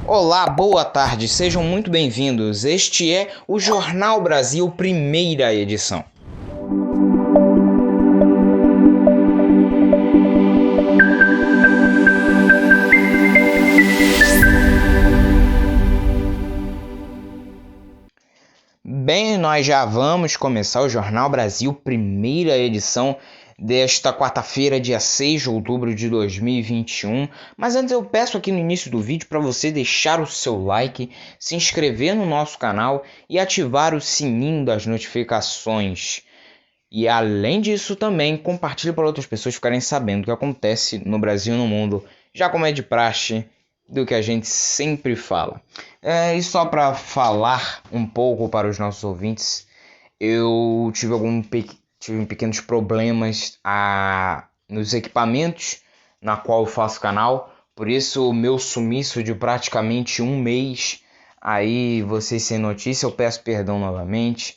Olá, boa tarde, sejam muito bem-vindos. Este é o Jornal Brasil, primeira edição. Bem, nós já vamos começar o Jornal Brasil, primeira edição desta quarta-feira, dia 6 de outubro de 2021. Mas antes eu peço aqui no início do vídeo para você deixar o seu like, se inscrever no nosso canal e ativar o sininho das notificações. E além disso também compartilhe para outras pessoas ficarem sabendo o que acontece no Brasil e no mundo, já como é de praxe do que a gente sempre fala. E só para falar um pouco para os nossos ouvintes, eu tive pequenos problemas nos equipamentos na qual eu faço canal, por isso o meu sumiço de praticamente um mês, aí vocês sem notícia, eu peço perdão novamente,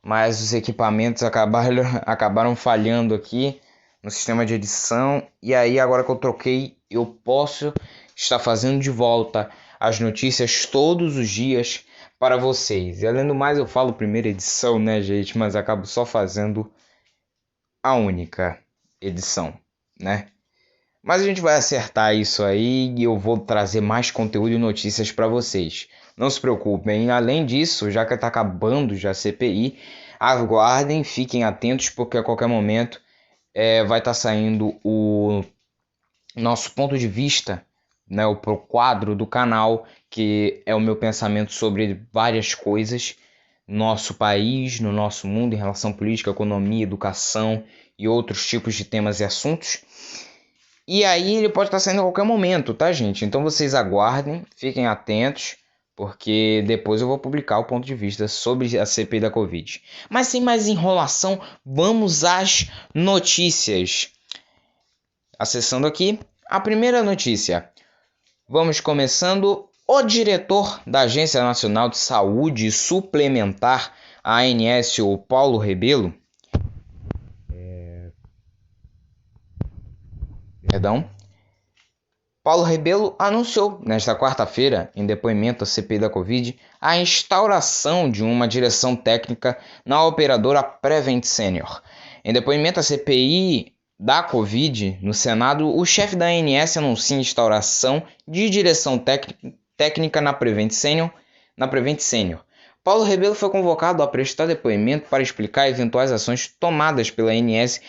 mas os equipamentos acabaram falhando aqui no sistema de edição, e aí agora que eu troquei, eu posso estar fazendo de volta as notícias todos os dias para vocês. E além do mais, eu falo primeira edição, né, gente? Mas acabo só fazendo a única edição, né? Mas a gente vai acertar isso aí e eu vou trazer mais conteúdo e notícias para vocês. Não se preocupem. Além disso, já que está acabando já a CPI, aguardem, fiquem atentos, porque a qualquer momento vai estar saindo o nosso ponto de vista, né, o quadro do canal, que é o meu pensamento sobre várias coisas no nosso país, no nosso mundo, em relação à política, economia, educação e outros tipos de temas e assuntos. E aí ele pode estar saindo a qualquer momento, tá, gente? Então vocês aguardem, fiquem atentos, porque depois eu vou publicar o ponto de vista sobre a CPI da Covid. Mas sem mais enrolação, vamos às notícias. Acessando aqui, a primeira notícia. Vamos começando. O diretor da Agência Nacional de Saúde Suplementar, a ANS, o Paulo Rebelo, Paulo Rebelo anunciou nesta quarta-feira, em depoimento à CPI da Covid, a instauração de uma direção técnica na operadora Prevent Senior. Em depoimento à CPI da Covid no Senado, o chefe da ANS anuncia a instauração de direção técnica na Prevent Senior. Paulo Rebelo foi convocado a prestar depoimento para explicar eventuais ações tomadas pela ANS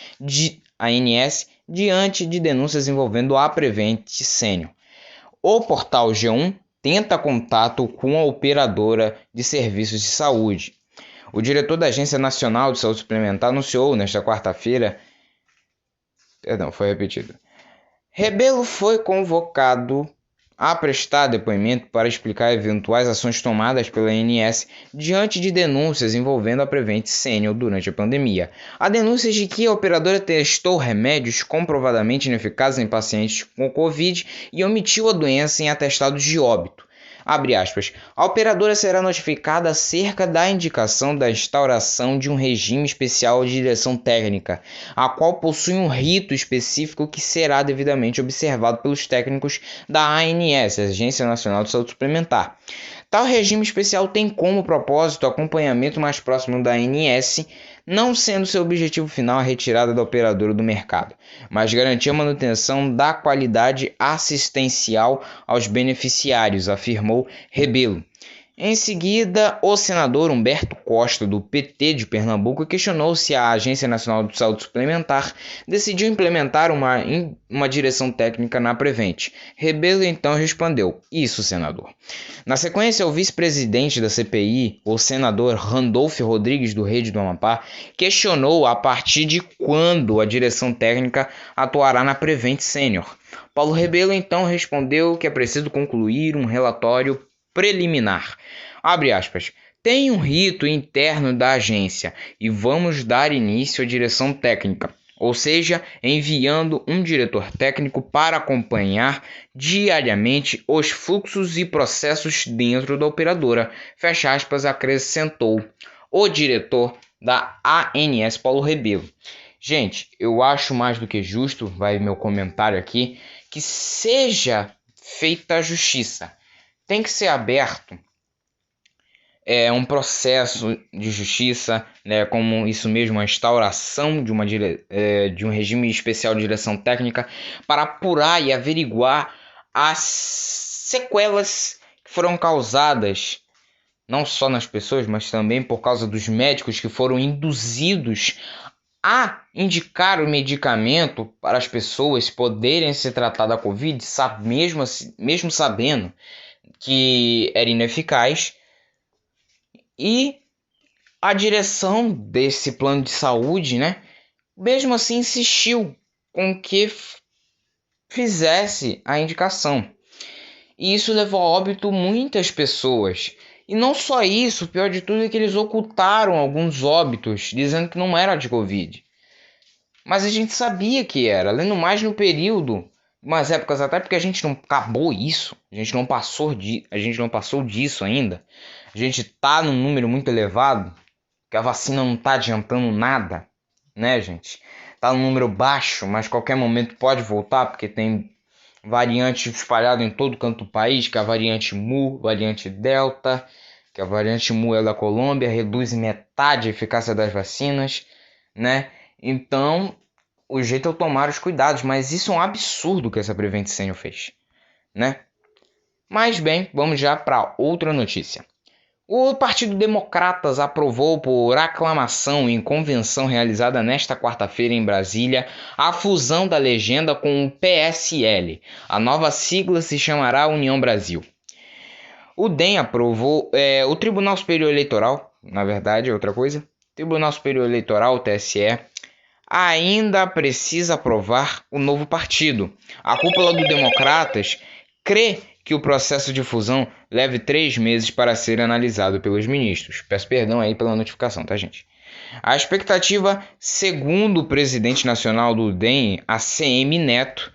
diante de denúncias envolvendo a Prevent Senior. O portal G1 tenta contato com a operadora de serviços de saúde. O diretor da Agência Nacional de Saúde Suplementar anunciou nesta quarta-feira. Rebelo foi convocado a prestar depoimento para explicar eventuais ações tomadas pela ANS diante de denúncias envolvendo a Prevent Senior durante a pandemia. Há denúncias de que a operadora testou remédios comprovadamente ineficazes em pacientes com Covid e omitiu a doença em atestados de óbito. Abre aspas. A operadora será notificada acerca da indicação da instauração de um regime especial de direção técnica, a qual possui um rito específico que será devidamente observado pelos técnicos da ANS, Agência Nacional de Saúde Suplementar. Tal regime especial tem como propósito o acompanhamento mais próximo da ANS, não sendo seu objetivo final a retirada da operadora do mercado, mas garantir a manutenção da qualidade assistencial aos beneficiários, afirmou Rebelo. Em seguida, o senador Humberto Costa, do PT de Pernambuco, questionou se a Agência Nacional de Saúde Suplementar decidiu implementar uma direção técnica na Prevent. Rebelo então respondeu: "Isso, senador." Na sequência, o vice-presidente da CPI, o senador Randolfo Rodrigues, do Rede do Amapá, questionou a partir de quando a direção técnica atuará na Prevent Senior. Paulo Rebelo então respondeu que é preciso concluir um relatório preliminar. Abre aspas. Tem um rito interno da agência e vamos dar início à direção técnica, ou seja, enviando um diretor técnico para acompanhar diariamente os fluxos e processos dentro da operadora, fecha aspas, acrescentou o diretor da ANS, Paulo Rebelo. Gente, eu acho mais do que justo, vai meu comentário aqui, que seja feita a justiça. tem que ser aberto um processo de justiça, né, como isso mesmo, a instauração de um regime especial de direção técnica para apurar e averiguar as sequelas que foram causadas não só nas pessoas, mas também por causa dos médicos que foram induzidos a indicar o medicamento para as pessoas poderem se tratar da Covid, mesmo sabendo que era ineficaz. E a direção desse plano de saúde, né, mesmo assim insistiu com que fizesse a indicação. E isso levou a óbito muitas pessoas. E não só isso, o pior de tudo é que eles ocultaram alguns óbitos, dizendo que não era de Covid. Mas a gente sabia que era, além do mais no período, umas épocas até, porque a gente não acabou isso, a gente não passou disso ainda. A gente tá num número muito elevado, que a vacina não tá adiantando nada, né, gente? Tá num número baixo, mas qualquer momento pode voltar, porque tem variante espalhada em todo canto do país, que é a variante Mu, variante Delta, que a variante Mu é da Colômbia, reduz em metade a eficácia das vacinas, né? Então, o jeito é tomar os cuidados, mas isso é um absurdo que essa Prevent Senior fez, né? Mas bem, vamos já para outra notícia. O Partido Democratas aprovou por aclamação em convenção realizada nesta quarta-feira em Brasília a fusão da legenda com o PSL. A nova sigla se chamará União Brasil. O DEM aprovou, o Tribunal Superior Eleitoral, na verdade é outra coisa, Tribunal Superior Eleitoral, o TSE, ainda precisa aprovar o novo partido. A cúpula do Democratas crê que o processo de fusão leve 3 meses para ser analisado pelos ministros. Peço perdão aí pela notificação, tá, gente? A expectativa, segundo o presidente nacional do DEM, ACM Neto,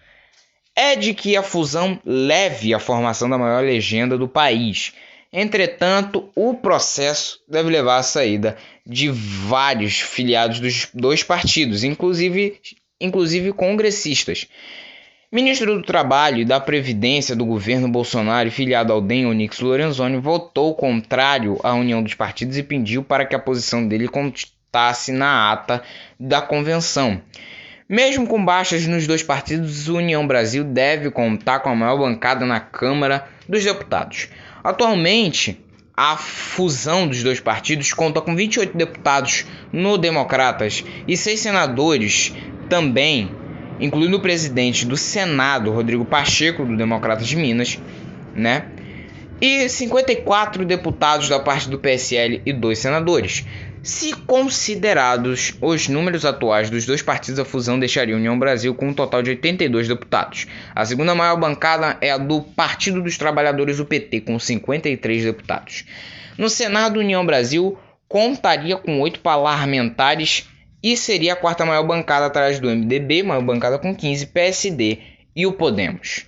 é de que a fusão leve à formação da maior legenda do país. Entretanto, o processo deve levar à saída de vários filiados dos dois partidos, inclusive congressistas. Ministro do Trabalho e da Previdência do governo Bolsonaro, filiado ao DEM, Onyx Lorenzoni, votou contrário à união dos partidos e pediu para que a posição dele constasse na ata da convenção. Mesmo com baixas nos dois partidos, a União Brasil deve contar com a maior bancada na Câmara dos Deputados. Atualmente, a fusão dos dois partidos conta com 28 deputados no Democratas e 6 senadores também, incluindo o presidente do Senado, Rodrigo Pacheco, do Democratas de Minas, né? E 54 deputados da parte do PSL e 2 senadores. Se considerados os números atuais dos dois partidos, a fusão deixaria a União Brasil com um total de 82 deputados. A segunda maior bancada é a do Partido dos Trabalhadores, o PT, com 53 deputados. No Senado, a União Brasil contaria com 8 parlamentares e seria a quarta maior bancada atrás do MDB, maior bancada com 15, PSD e o Podemos.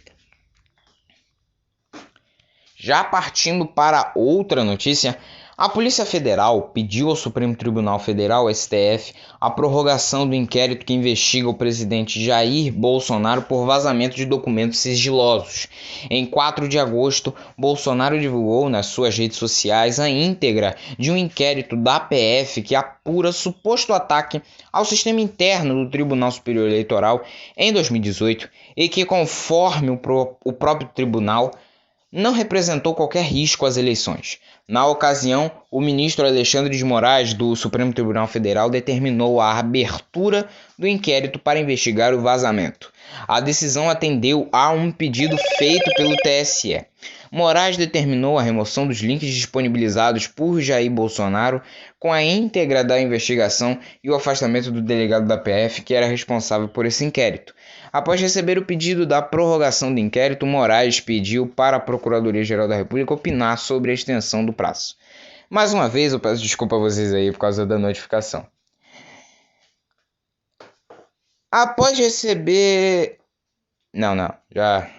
Já partindo para outra notícia, a Polícia Federal pediu ao Supremo Tribunal Federal, STF, a prorrogação do inquérito que investiga o presidente Jair Bolsonaro por vazamento de documentos sigilosos. Em 4 de agosto, Bolsonaro divulgou nas suas redes sociais a íntegra de um inquérito da PF que apura suposto ataque ao sistema interno do Tribunal Superior Eleitoral em 2018 e que, conforme o próprio tribunal, não representou qualquer risco às eleições. Na ocasião, o ministro Alexandre de Moraes, do Supremo Tribunal Federal, determinou a abertura do inquérito para investigar o vazamento. A decisão atendeu a um pedido feito pelo TSE. Moraes determinou a remoção dos links disponibilizados por Jair Bolsonaro com a íntegra da investigação e o afastamento do delegado da PF, que era responsável por esse inquérito. Após receber o pedido da prorrogação do inquérito, Moraes pediu para a Procuradoria-Geral da República opinar sobre a extensão do prazo. Mais uma vez, eu peço desculpa a vocês aí por causa da notificação. Após receber... já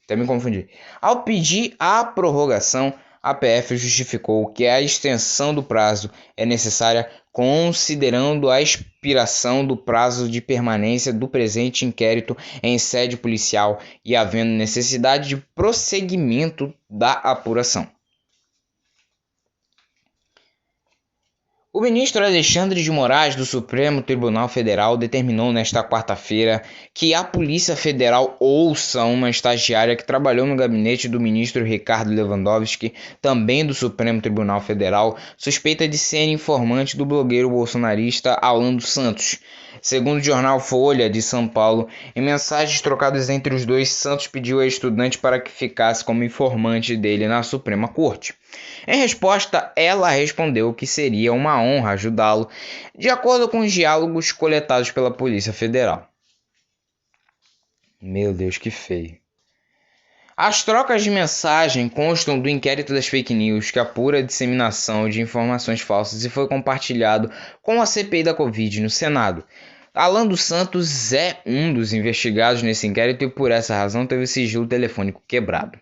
até me confundi. Ao pedir a prorrogação, a PF justificou que a extensão do prazo é necessária considerando a expiração do prazo de permanência do presente inquérito em sede policial e havendo necessidade de prosseguimento da apuração. O ministro Alexandre de Moraes, do Supremo Tribunal Federal, determinou nesta quarta-feira que a Polícia Federal ouça uma estagiária que trabalhou no gabinete do ministro Ricardo Lewandowski, também do Supremo Tribunal Federal, suspeita de ser informante do blogueiro bolsonarista Alan dos Santos. Segundo o jornal Folha de São Paulo, em mensagens trocadas entre os dois, Santos pediu à estudante para que ficasse como informante dele na Suprema Corte. Em resposta, ela respondeu que seria uma honra ajudá-lo, de acordo com os diálogos coletados pela Polícia Federal. Meu Deus, que feio. As trocas de mensagem constam do inquérito das fake news que apura a disseminação de informações falsas e foi compartilhado com a CPI da Covid no Senado. Alan dos Santos é um dos investigados nesse inquérito e por essa razão teve o sigilo telefônico quebrado.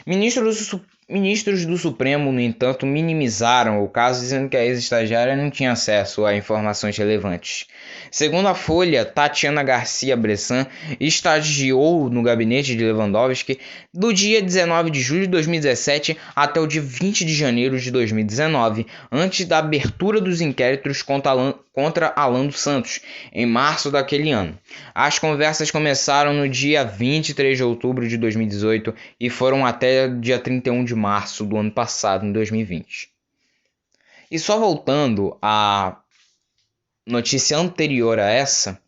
Ministros do Supremo, no entanto, minimizaram o caso, dizendo que a ex-estagiária não tinha acesso a informações relevantes. Segundo a Folha, Tatiana Garcia Bressan estagiou no gabinete de Lewandowski do dia 19 de julho de 2017 até o dia 20 de janeiro de 2019, antes da abertura dos inquéritos contra Alan dos Santos, em março daquele ano. As conversas começaram no dia 23 de outubro de 2018 e foram até dia 31 de março do ano passado, em 2020. E só voltando à notícia anterior a essa,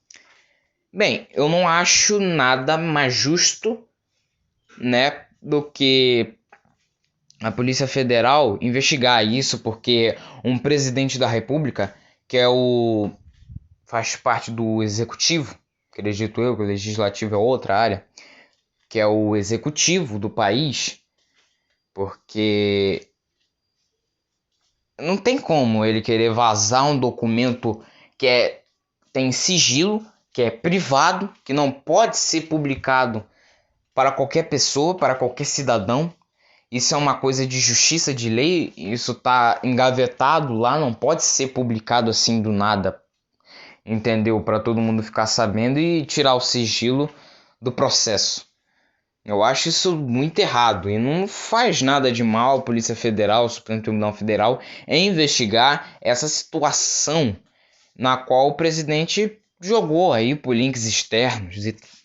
bem, eu não acho nada mais justo, né, do que a Polícia Federal investigar isso, porque um presidente da República, que faz parte do Executivo, acredito eu que o Legislativo é outra área, que é o Executivo do país, porque não tem como ele querer vazar um documento que tem sigilo, que é privado, que não pode ser publicado para qualquer pessoa, para qualquer cidadão. Isso é uma coisa de justiça, de lei, isso está engavetado lá, não pode ser publicado assim do nada, entendeu? Para todo mundo ficar sabendo e tirar o sigilo do processo. Eu acho isso muito errado e não faz nada de mal a Polícia Federal, o Supremo Tribunal Federal, em investigar essa situação na qual o presidente jogou aí por links externos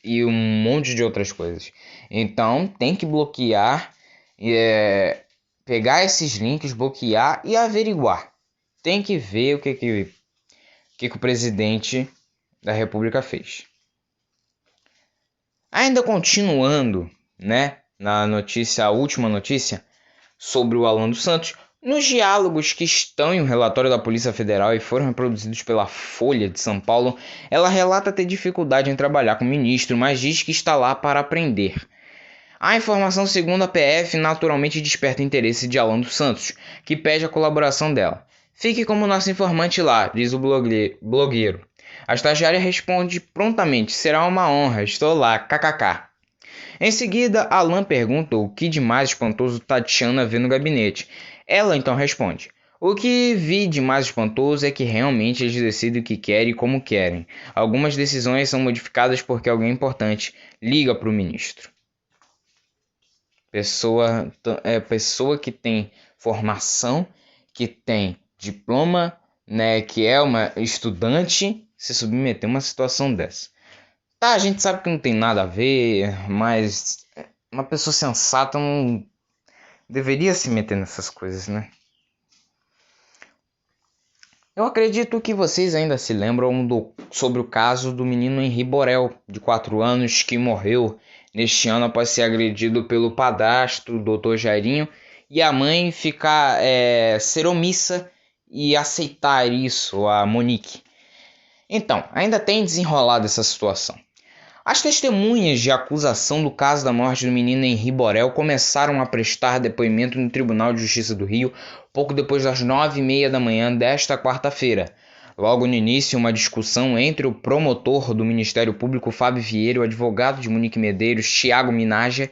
e um monte de outras coisas. Então tem que bloquear, pegar esses links, bloquear e averiguar. Tem que ver o que o presidente da República fez. Ainda continuando, né, a última notícia sobre o Alan dos Santos, nos diálogos que estão em um relatório da Polícia Federal e foram reproduzidos pela Folha de São Paulo, ela relata ter dificuldade em trabalhar com o ministro, mas diz que está lá para aprender. A informação, segundo a PF, naturalmente desperta interesse de Alan dos Santos, que pede a colaboração dela. Fique como nosso informante lá, diz o blogueiro. A estagiária responde prontamente, será uma honra, estou lá, kkk. Em seguida, Alan pergunta o que de mais espantoso Tatiana vê no gabinete. Ela então responde, o que vi de mais espantoso é que realmente eles decidem o que querem e como querem. Algumas decisões são modificadas porque alguém importante liga para o ministro. Pessoa que tem formação, que tem diploma, né, que é uma estudante, se submeter a uma situação dessa. Tá, a gente sabe que não tem nada a ver, mas uma pessoa sensata não deveria se meter nessas coisas, né? Eu acredito que vocês ainda se lembram sobre o caso do menino Henri Borel, de 4 anos, que morreu neste ano após ser agredido pelo padrasto, o Dr. Jairinho, e a mãe ser omissa e aceitar isso, a Monique. Então, ainda tem desenrolado essa situação. As testemunhas de acusação do caso da morte do menino Henri Borel começaram a prestar depoimento no Tribunal de Justiça do Rio pouco depois das 9h30 da manhã desta quarta-feira. Logo no início, uma discussão entre o promotor do Ministério Público, Fábio Vieira, e o advogado de Monique Medeiros, Tiago Minagé,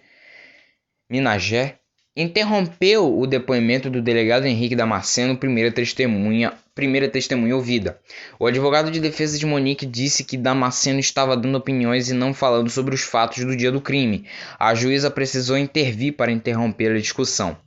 interrompeu o depoimento do delegado Henrique Damasceno, primeira testemunha ouvida. O advogado de defesa de Monique disse que Damasceno estava dando opiniões e não falando sobre os fatos do dia do crime. A juíza precisou intervir para interromper a discussão.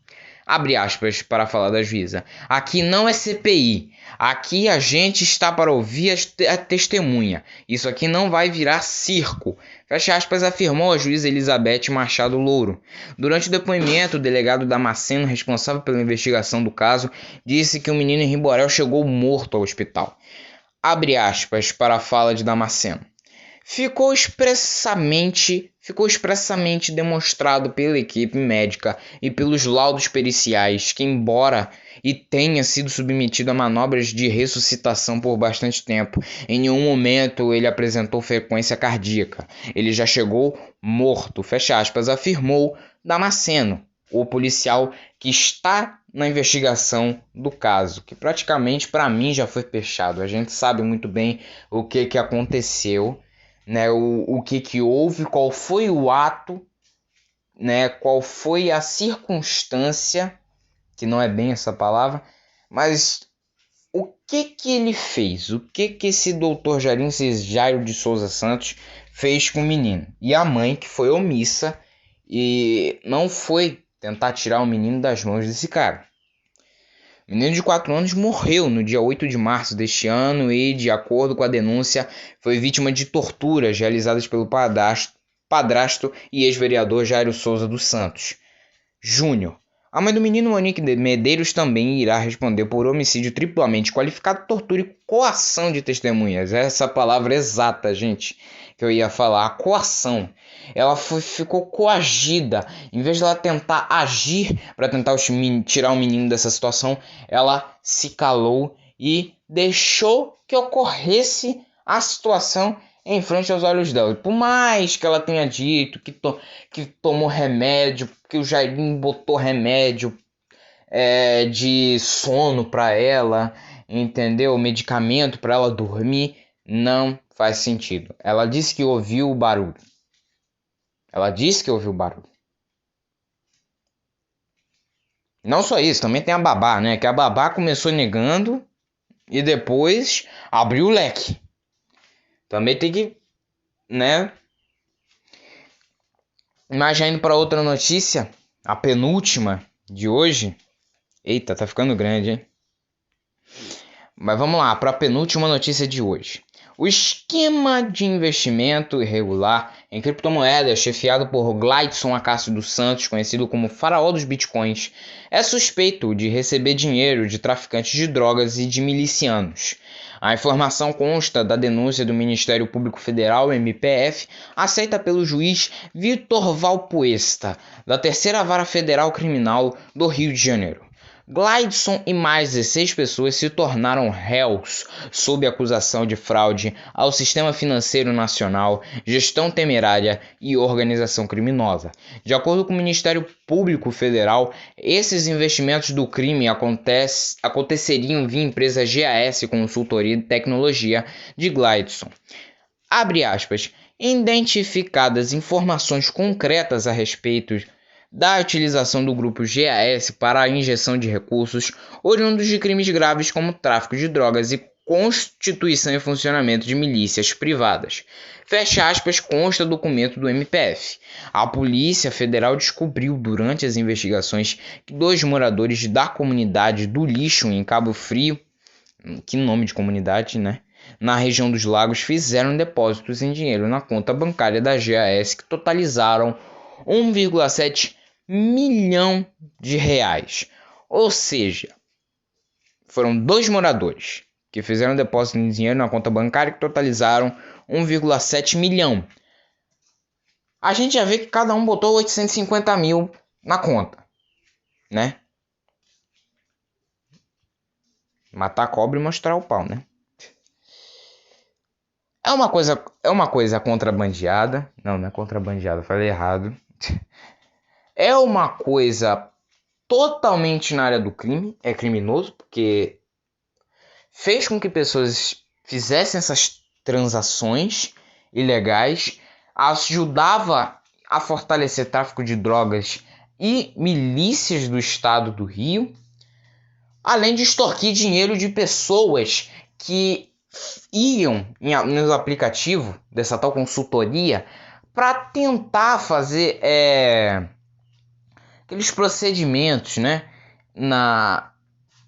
Abre aspas para falar da juíza. Aqui não é CPI. Aqui a gente está para ouvir a testemunha. Isso aqui não vai virar circo. Fecha aspas, afirmou a juíza Elizabeth Machado Louro. Durante o depoimento, o delegado Damasceno, responsável pela investigação do caso, disse que o menino Henri Borel chegou morto ao hospital. Abre aspas para a fala de Damasceno. Ficou expressamente demonstrado pela equipe médica e pelos laudos periciais que, embora tenha sido submetido a manobras de ressuscitação por bastante tempo, em nenhum momento ele apresentou frequência cardíaca. Ele já chegou morto, fecha aspas, afirmou Damasceno, o policial que está na investigação do caso, que praticamente para mim já foi fechado. A gente sabe muito bem o que aconteceu, né, o que houve, qual foi o ato, né, qual foi a circunstância, que não é bem essa palavra, mas o que ele fez, o que esse doutor Jairo de Souza Santos fez com o menino. E a mãe, que foi omissa e não foi tentar tirar o menino das mãos desse cara. O menino de 4 anos morreu no dia 8 de março deste ano e, de acordo com a denúncia, foi vítima de torturas realizadas pelo padrasto e ex-vereador Jairo Souza dos Santos Júnior. A mãe do menino, Monique Medeiros, também irá responder por homicídio triplamente qualificado, tortura e coação de testemunhas. Essa palavra exata, gente, que eu ia falar, a coação. Ela ficou coagida. Em vez de ela tentar agir para tentar tirar o menino dessa situação, ela se calou e deixou que ocorresse a situação em frente aos olhos dela. Por mais que ela tenha dito que tomou remédio, que o Jairinho botou remédio de sono para ela, entendeu? Medicamento para ela dormir, não faz sentido. Ela disse que ouviu o barulho. Não só isso, também tem a babá, né? Que a babá começou negando e depois abriu o leque. Também tem que, né? Mas já indo para outra notícia, a penúltima de hoje. Eita, tá ficando grande, hein? Mas vamos lá, para a penúltima notícia de hoje. O esquema de investimento irregular em criptomoedas, chefiado por Gleidson Acácio dos Santos, conhecido como faraó dos bitcoins, é suspeito de receber dinheiro de traficantes de drogas e de milicianos. A informação consta da denúncia do Ministério Público Federal, MPF, aceita pelo juiz Vitor Valpuesta, da Terceira Vara Federal Criminal do Rio de Janeiro. Gleidson e mais 16 pessoas se tornaram réus sob acusação de fraude ao sistema financeiro nacional, gestão temerária e organização criminosa. De acordo com o Ministério Público Federal, esses investimentos do crime aconteceriam via empresa GAS Consultoria e Tecnologia de Gleidson. Abre aspas. Identificadas informações concretas a respeito da utilização do grupo GAS para a injeção de recursos oriundos de crimes graves como tráfico de drogas e constituição e funcionamento de milícias privadas. Fecha aspas, consta documento do MPF. A Polícia Federal descobriu durante as investigações que 2 moradores da comunidade do Lixo, em Cabo Frio, que nome de comunidade, né? Na região dos Lagos, fizeram depósitos em dinheiro na conta bancária da GAS que totalizaram 1,7 milhão de reais. Ou seja, foram 2 moradores que fizeram depósito de dinheiro na conta bancária que totalizaram 1,7 milhão. A gente já vê que cada um botou 850 mil na conta, né? Matar a cobra e mostrar o pau, né? É uma coisa contrabandeada. Não é contrabandeada, falei errado. É uma coisa totalmente na área do crime, é criminoso, porque fez com que pessoas fizessem essas transações ilegais, ajudava a fortalecer tráfico de drogas e milícias do estado do Rio, além de extorquir dinheiro de pessoas que iam no aplicativo dessa tal consultoria para tentar fazer aqueles procedimentos, né, na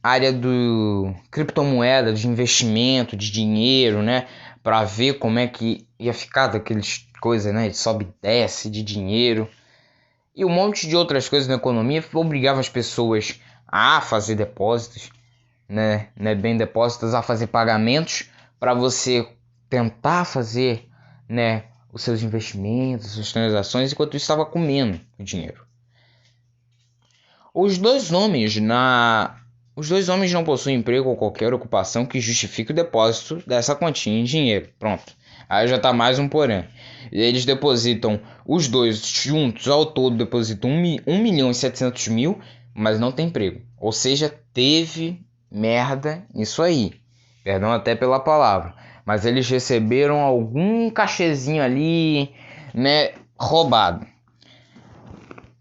área do criptomoeda, de investimento, de dinheiro, né, para ver como é que ia ficar daquelas coisas, né, de sobe e desce de dinheiro e um monte de outras coisas na economia. Obrigava as pessoas a fazer depósitos, né, bem depósitos, a fazer pagamentos para você tentar fazer, né, os seus investimentos, as suas transações, enquanto isso estava comendo o dinheiro. Os dois homens não possuem emprego ou qualquer ocupação que justifique o depósito dessa quantia em dinheiro. Pronto. Aí já está mais um porém. Eles depositam, os dois juntos, ao todo depositam 1.700.000, mas não tem emprego. Ou seja, teve merda nisso aí. Perdão até pela palavra. Mas eles receberam algum cachezinho ali, né, roubado.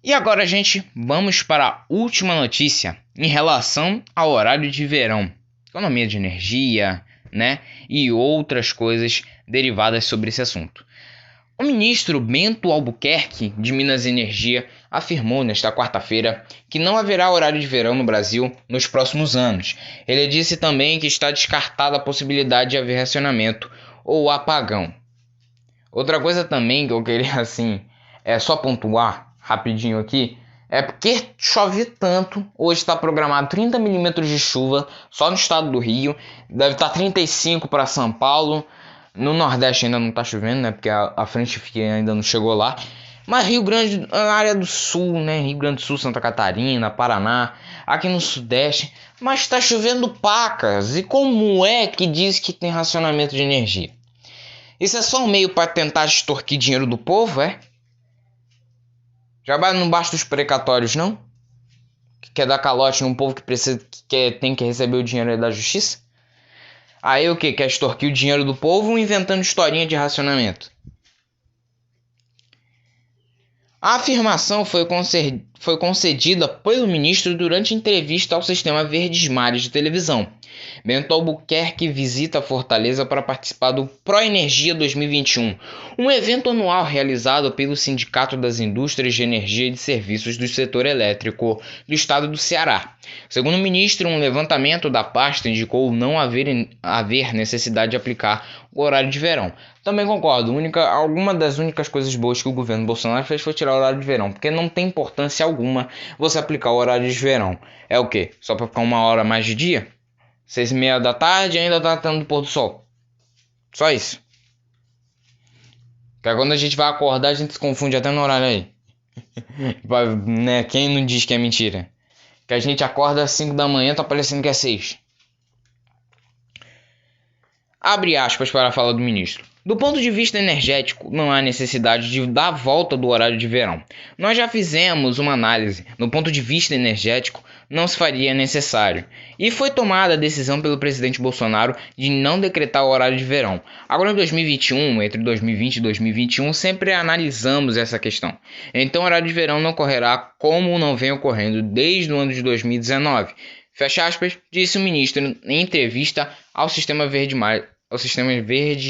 E agora, gente, vamos para a última notícia em relação ao horário de verão, economia de energia, né, e outras coisas derivadas sobre esse assunto. O ministro Bento Albuquerque, de Minas e Energia, afirmou nesta quarta-feira que não haverá horário de verão no Brasil nos próximos anos. Ele disse também que está descartada a possibilidade de haver racionamento ou apagão. Outra coisa também que eu queria, só pontuar rapidinho aqui, é porque chove tanto. Hoje está programado 30 milímetros de chuva só no estado do Rio, deve estar 35 para São Paulo. No Nordeste ainda não está chovendo, né, porque a frente fria ainda não chegou lá. Mas Rio Grande, a área do Sul, né, Rio Grande do Sul, Santa Catarina, Paraná, aqui no Sudeste, mas está chovendo pacas. E como é que diz que tem racionamento de energia? Isso é só um meio para tentar extorquir dinheiro do povo, é? Já não basta os precatórios, não? Que quer dar calote num povo que precisa, tem que receber o dinheiro da justiça? Aí o que? Quer extorquir o dinheiro do povo inventando historinha de racionamento? A afirmação foi concedida pelo ministro durante entrevista ao Sistema Verdes Mares de televisão. Bento Albuquerque visita a Fortaleza para participar do Proenergia 2021, um evento anual realizado pelo Sindicato das Indústrias de Energia e de Serviços do Setor Elétrico do estado do Ceará. Segundo o ministro, um levantamento da pasta indicou não haver necessidade de aplicar o horário de verão. Também concordo, alguma das únicas coisas boas que o governo Bolsonaro fez foi tirar o horário de verão, porque não tem importância alguma você aplicar o horário de verão. É o quê? Só para ficar 1 hora mais de dia? 6:30 da tarde e ainda tá tendo pôr do sol. Só isso. Porque quando a gente vai acordar, a gente se confunde até no horário aí. Né? Quem não diz que é mentira? Que a gente acorda às 5 da manhã, tá parecendo que é 6. Abre aspas para a fala do ministro. Do ponto de vista energético, não há necessidade de dar volta do horário de verão. Nós já fizemos uma análise. Do ponto de vista energético, não se faria necessário. E foi tomada a decisão pelo presidente Bolsonaro de não decretar o horário de verão. Agora em 2021, entre 2020 e 2021, sempre analisamos essa questão. Então o horário de verão não ocorrerá como não vem ocorrendo desde o ano de 2019. Fecha aspas, disse o ministro em entrevista ao Sistema Verdes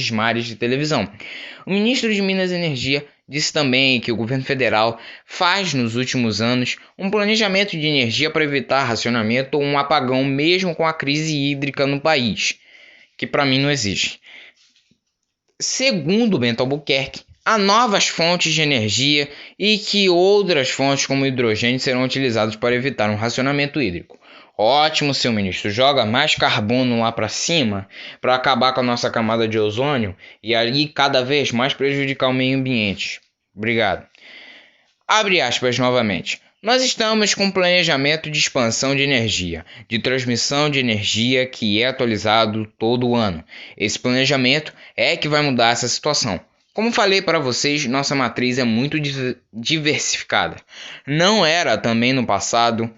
Mares de televisão. O ministro de Minas e Energia disse também que o governo federal faz nos últimos anos um planejamento de energia para evitar racionamento ou um apagão mesmo com a crise hídrica no país, que para mim não existe. Segundo Bento Albuquerque, há novas fontes de energia e que outras fontes como hidrogênio serão utilizadas para evitar um racionamento hídrico. Ótimo, seu ministro. Joga mais carbono lá para cima para acabar com a nossa camada de ozônio e aí cada vez mais prejudicar o meio ambiente. Obrigado. Abre aspas novamente. Nós estamos com um planejamento de expansão de energia, de transmissão de energia que é atualizado todo ano. Esse planejamento é que vai mudar essa situação. Como falei para vocês, nossa matriz é muito diversificada. Não era também no passado,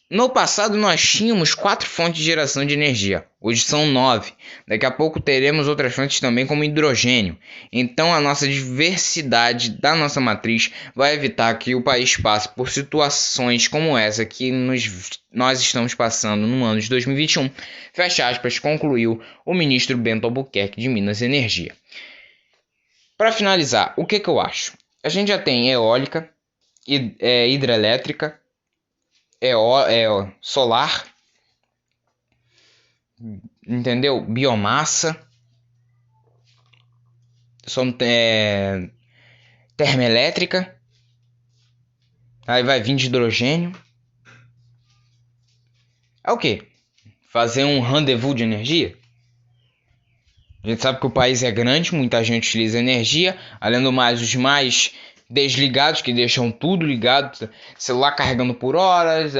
No passado nós tínhamos 4 fontes de geração de energia, hoje são 9. Daqui a pouco teremos outras fontes também como hidrogênio. Então a nossa diversidade da nossa matriz vai evitar que o país passe por situações como essa que nós estamos passando no ano de 2021. Fecha aspas, concluiu o ministro Bento Albuquerque de Minas e Energia. Para finalizar, o que eu acho? A gente já tem eólica, hidrelétrica, solar, entendeu? Biomassa, termoelétrica, aí vai vir de hidrogênio. É o quê? Fazer um rendezvous de energia? A gente sabe que o país é grande, muita gente utiliza energia, além do mais, os mais desligados, que deixam tudo ligado, celular carregando por horas,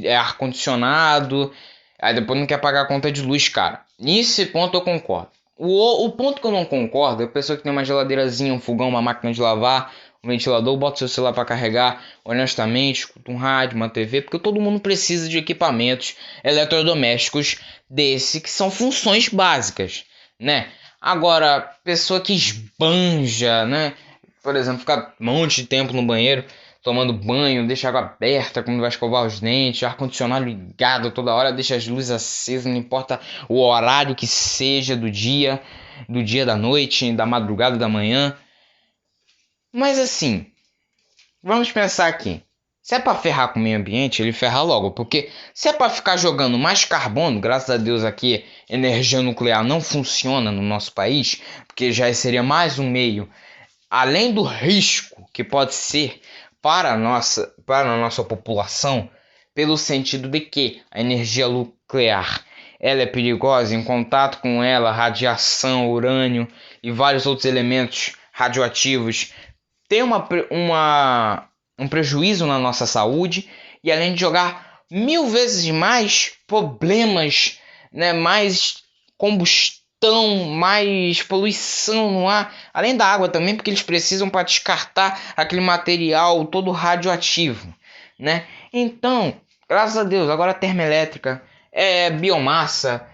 ar-condicionado, aí depois não quer pagar a conta de luz, cara. Nesse ponto eu concordo. O ponto que eu não concordo é a pessoa que tem uma geladeirazinha, um fogão, uma máquina de lavar, um ventilador, bota seu celular para carregar, honestamente, escuta um rádio, uma TV, porque todo mundo precisa de equipamentos eletrodomésticos desse, que são funções básicas, né? Agora, pessoa que esbanja, né? Por exemplo, ficar um monte de tempo no banheiro, tomando banho, deixa a água aberta quando vai escovar os dentes, ar-condicionado ligado toda hora, deixa as luzes acesas, não importa o horário que seja do dia, da noite, da madrugada, da manhã. Mas assim, vamos pensar aqui. Se é para ferrar com o meio ambiente, ele ferra logo. Porque se é para ficar jogando mais carbono, graças a Deus aqui, energia nuclear não funciona no nosso país, porque já seria mais um meio, além do risco que pode ser para a nossa população, pelo sentido de que a energia nuclear ela é perigosa, em contato com ela, radiação, urânio e vários outros elementos radioativos tem um prejuízo na nossa saúde, e além de jogar 1000 vezes mais problemas, né, mais combustão, mais poluição no ar, além da água também, porque eles precisam para descartar aquele material todo radioativo, né? Então, graças a Deus, agora a termoelétrica, biomassa,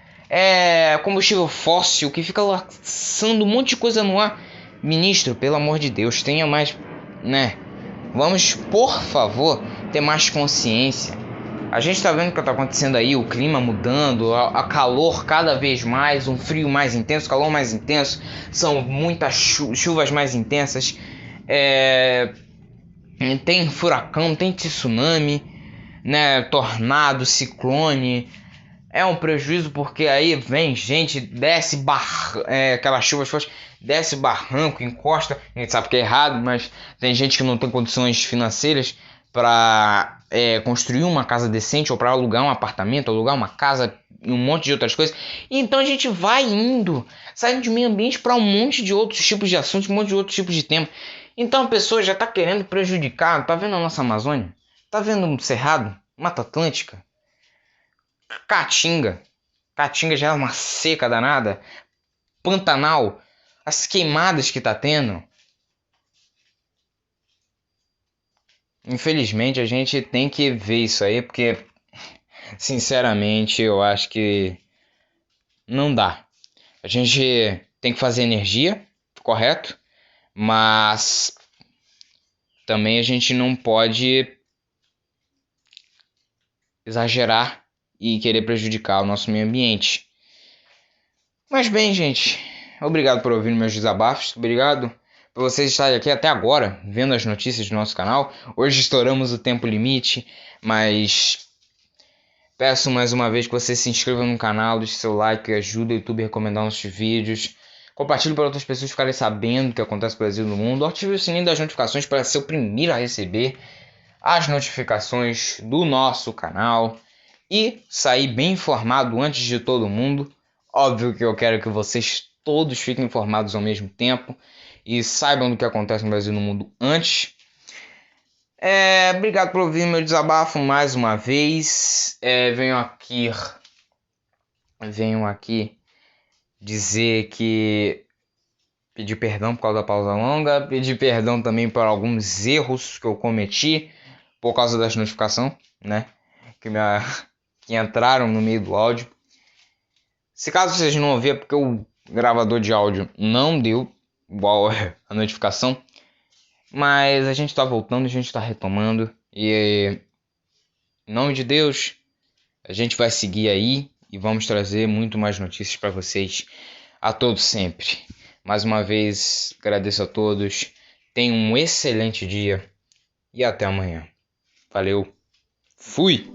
combustível fóssil que fica lançando um monte de coisa no ar. Ministro, pelo amor de Deus, tenha mais, né? Vamos, por favor, ter mais consciência. A gente está vendo o que está acontecendo aí, o clima mudando, a calor cada vez mais, um frio mais intenso, calor mais intenso, são muitas chuvas mais intensas, tem furacão, tem tsunami, né? Tornado, ciclone. É um prejuízo porque aí vem gente, desce aquelas chuvas fortes, desce barranco, encosta. A gente sabe que é errado, mas tem gente que não tem condições financeiras para construir uma casa decente, ou para alugar um apartamento, alugar uma casa e um monte de outras coisas. Então a gente vai saindo de meio ambiente para um monte de outros tipos de assuntos, um monte de outros tipos de temas. Então a pessoa já está querendo prejudicar. Tá vendo a nossa Amazônia? Tá vendo o Cerrado? Mata Atlântica? Caatinga já é uma seca danada. Pantanal, as queimadas que tá tendo. Infelizmente a gente tem que ver isso aí, porque sinceramente eu acho que não dá. A gente tem que fazer energia, correto? Mas também a gente não pode exagerar e querer prejudicar o nosso meio ambiente. Mas bem, gente, obrigado por ouvir meus desabafos, obrigado por vocês estarem aqui até agora, vendo as notícias do nosso canal. Hoje estouramos o tempo limite, mas peço mais uma vez que você se inscreva no canal, deixe seu like, que ajuda o YouTube a recomendar nossos vídeos. Compartilhe para outras pessoas ficarem sabendo o que acontece no Brasil e no mundo. Ative o sininho das notificações para ser o primeiro a receber as notificações do nosso canal e sair bem informado antes de todo mundo. Óbvio que eu quero que vocês todos fiquem informados ao mesmo tempo e saibam do que acontece no Brasil e no mundo antes. Obrigado por ouvir meu desabafo mais uma vez. Venho aqui dizer que pedir perdão por causa da pausa longa, pedir perdão também por alguns erros que eu cometi por causa das notificações, né? que entraram no meio do áudio. Se caso vocês não ouviram, é porque o gravador de áudio não deu igual a notificação. Mas a gente tá voltando, a gente tá retomando. E em nome de Deus, a gente vai seguir aí e vamos trazer muito mais notícias para vocês a todos sempre. Mais uma vez, agradeço a todos. Tenham um excelente dia e até amanhã. Valeu. Fui!